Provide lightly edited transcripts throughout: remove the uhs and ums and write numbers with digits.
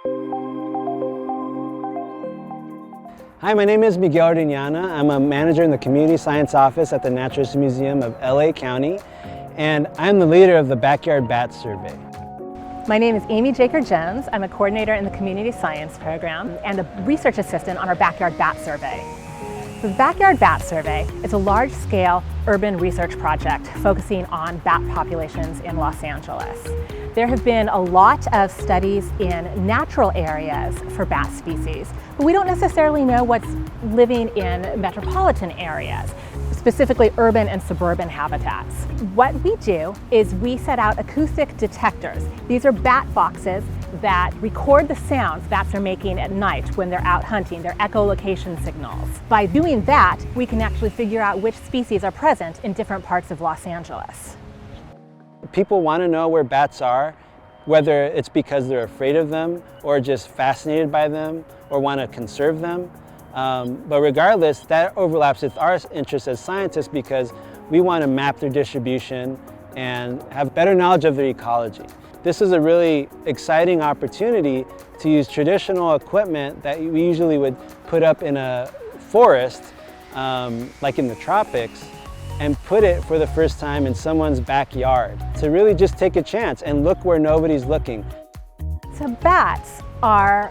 Hi, my name is Miguel Ordeñana. I'm a manager in the Community Science Office at the Natural History Museum of LA County, and I'm the leader of the Backyard Bat Survey. My name is Amy-Jaecker Jones. I'm a coordinator in the Community Science Program and a research assistant on our Backyard Bat Survey. The Backyard Bat Survey is a large-scale urban research project focusing on bat populations in Los Angeles. There have been a lot of studies in natural areas for bat species, but we don't necessarily know what's living in metropolitan areas, specifically urban and suburban habitats. What we do is we set out acoustic detectors. These are bat boxes that record the sounds bats are making at night when they're out hunting, their echolocation signals. By doing that, we can actually figure out which species are present in different parts of Los Angeles. People want to know where bats are, whether it's because they're afraid of them or just fascinated by them or want to conserve them. But regardless, that overlaps with our interests as scientists because we want to map their distribution and have better knowledge of their ecology. This is a really exciting opportunity to use traditional equipment that we usually would put up in a forest, like in the tropics, and put it for the first time in someone's backyard to really just take a chance and look where nobody's looking. So bats are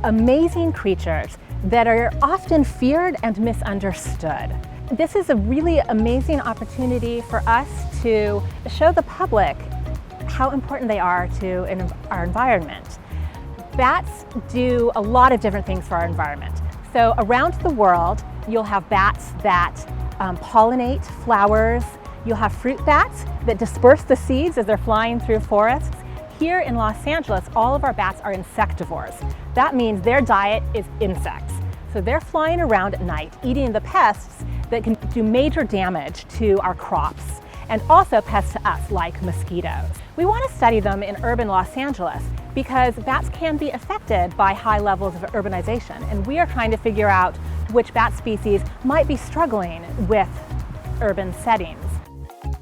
amazing creatures that are often feared and misunderstood. This is a really amazing opportunity for us to show the public how important they are to our environment. Bats do a lot of different things for our environment. So around the world, you'll have bats that pollinate flowers. You'll have fruit bats that disperse the seeds as they're flying through forests. Here in Los Angeles, all of our bats are insectivores. That means their diet is insects. So they're flying around at night, eating the pests that can do major damage to our crops, and also pests to us like mosquitoes. We want to study them in urban Los Angeles because bats can be affected by high levels of urbanization, and we are trying to figure out which bat species might be struggling with urban settings.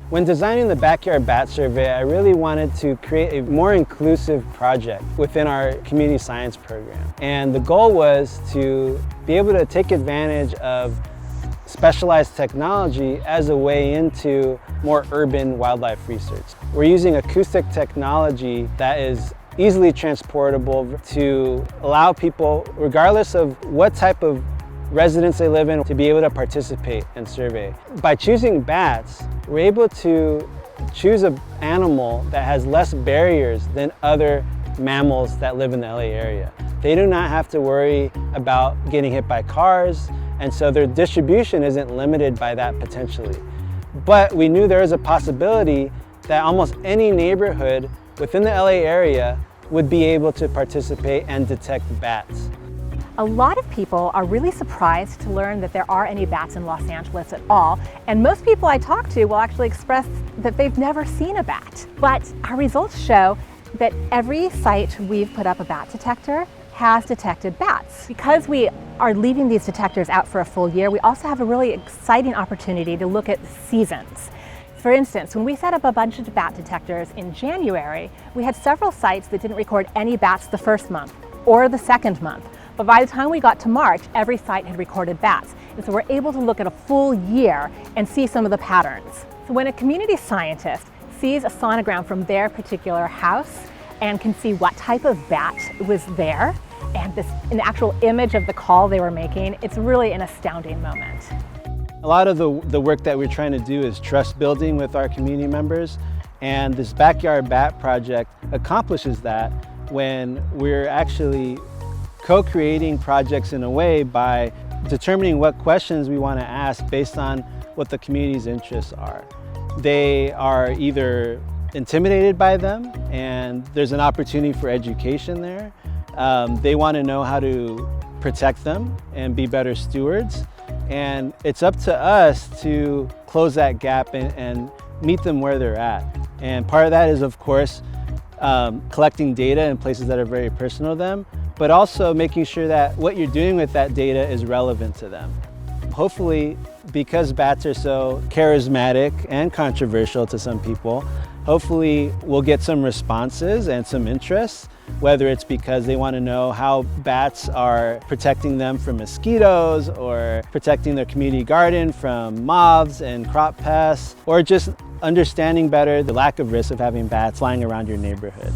When designing the Backyard Bat Survey, I really wanted to create a more inclusive project within our community science program. And the goal was to be able to take advantage of specialized technology as a way into more urban wildlife research. We're using acoustic technology that is easily transportable to allow people, regardless of what type of residence they live in, to be able to participate and survey. By choosing bats, we're able to choose an animal that has less barriers than other mammals that live in the LA area. They do not have to worry about getting hit by cars, and so their distribution isn't limited by that potentially. But we knew there was a possibility that almost any neighborhood within the LA area would be able to participate and detect bats. A lot of people are really surprised to learn that there are any bats in Los Angeles at all, and most people I talk to will actually express that they've never seen a bat. But our results show that every site we've put up a bat detector has detected bats. Because we are leaving these detectors out for a full year, we also have a really exciting opportunity to look at seasons. For instance, when we set up a bunch of bat detectors in January, we had several sites that didn't record any bats the first month or the second month. But by the time we got to March, every site had recorded bats. And so we're able to look at a full year and see some of the patterns. So when a community scientist sees a sonogram from their particular house and can see what type of bat was there, and an actual image of the call they were making, it's really an astounding moment. A lot of the work that we're trying to do is trust building with our community members, and this Backyard Bat project accomplishes that when we're actually co-creating projects in a way by determining what questions we want to ask based on what the community's interests are. They are either intimidated by them, and there's an opportunity for education there. They want to know how to protect them and be better stewards. And it's up to us to close that gap and meet them where they're at. And part of that is, of course, collecting data in places that are very personal to them, but also making sure that what you're doing with that data is relevant to them. Hopefully, because bats are so charismatic and controversial to some people, hopefully we'll get some responses and some interest whether it's because they want to know how bats are protecting them from mosquitoes or protecting their community garden from moths and crop pests, or just understanding better the lack of risk of having bats flying around your neighborhood.